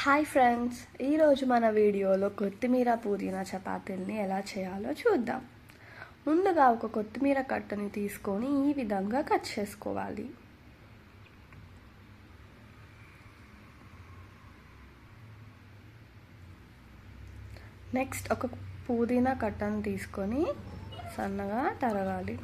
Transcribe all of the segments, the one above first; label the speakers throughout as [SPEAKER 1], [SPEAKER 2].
[SPEAKER 1] Hi friends, ఈరోజు మన వీడియోలో కొత్తిమీర పుదీనా చపాతీల్ని ఎలా చేయాలో చూద్దాం. ముందుగా ఒక కొత్తిమీర కట్టని తీసుకొని ఈ విధంగా కట్ చేసుకోవాలి. నెక్స్ట్ ఒక పుదీనా కట్టను తీసుకొని సన్నగా తరగాలి.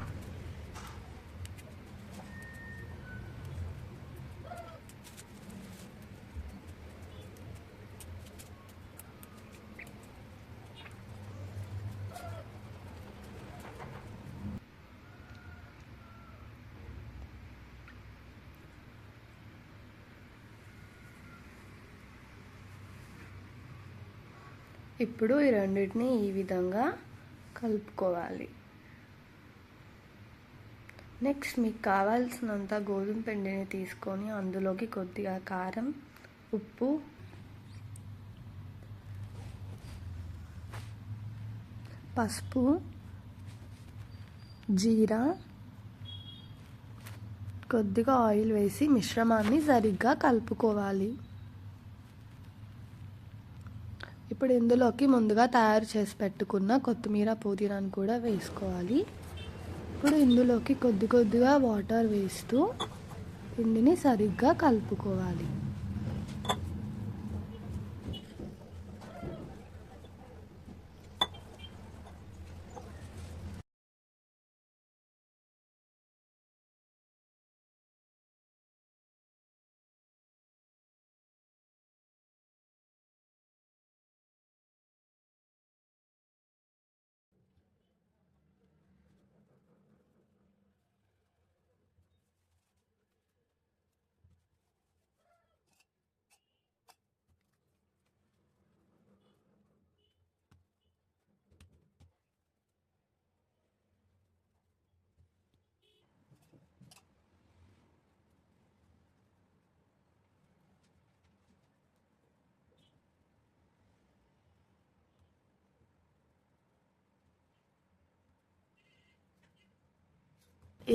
[SPEAKER 1] ఇప్పుడు ఈ రెండింటిని ఈ విధంగా కలుపుకోవాలి. నెక్స్ట్ మీకు కావాల్సినంత గోధుమ పిండిని తీసుకొని అందులోకి కొద్దిగా కారం, ఉప్పు, పసుపు, జీరా, కొద్దిగా ఆయిల్ వేసి మిశ్రమాన్ని సరిగ్గా కలుపుకోవాలి. ఇప్పుడు ఇందులోకి ముందుగా తయారు చేసి పెట్టుకున్న కొత్తిమీర పుదీనాను కూడా వేసుకోవాలి. ఇప్పుడు ఇందులోకి కొద్దిగా వాటర్ వేస్తూ పిండిని సరిగ్గా కలుపుకోవాలి.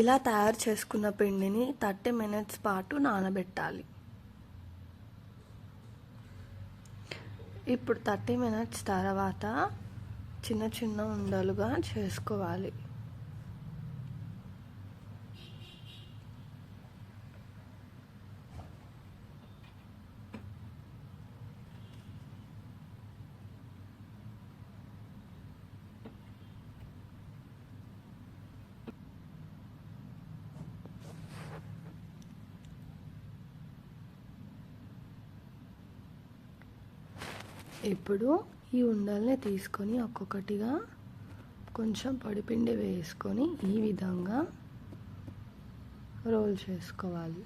[SPEAKER 1] ఇలా తయారు చేసుకున్న పిండిని 30 మినిట్స్ పాటు నానబెట్టాలి. ఇప్పుడు 30 మినిట్స్ తర్వాత చిన్న చిన్న ఉండలుగా చేసుకోవాలి. ఇప్పుడు ఈ ఉండల్ని తీసుకొని ఒక్కొక్కటిగా కొంచెం పొడిపిండి వేసుకొని ఈ విధంగా రోల్ చేసుకోవాలి.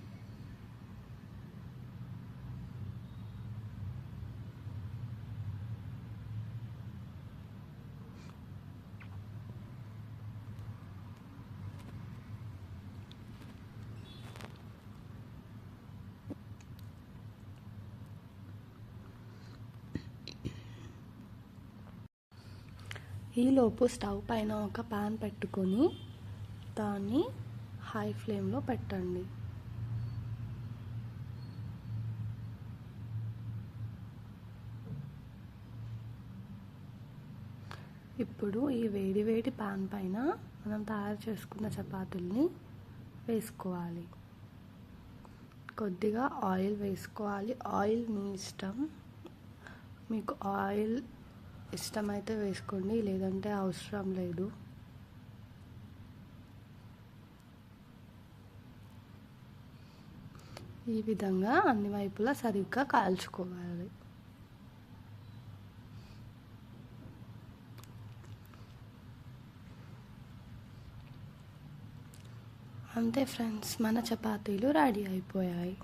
[SPEAKER 1] ఈలోపు స్టవ్ పైన ఒక పాన్ పెట్టుకొని దాన్ని హై ఫ్లేమ్లో పెట్టండి. ఇప్పుడు ఈ వేడి పాన్ పైన మనం తయారు చేసుకున్న చపాతీల్ని వేసుకోవాలి. కొద్దిగా ఆయిల్ వేసుకోవాలి. ఆయిల్ మీ ఇష్టం, మీకు ఆయిల్ ఇష్టమైతే వేసుకోండి, లేదంటే అవసరం లేదు. ఈ విధంగా అన్ని వైపులా సరిగ్గా కాల్చుకోవాలి. అంతే ఫ్రెండ్స్, మన చపాతీలు రెడీ అయిపోయాయి.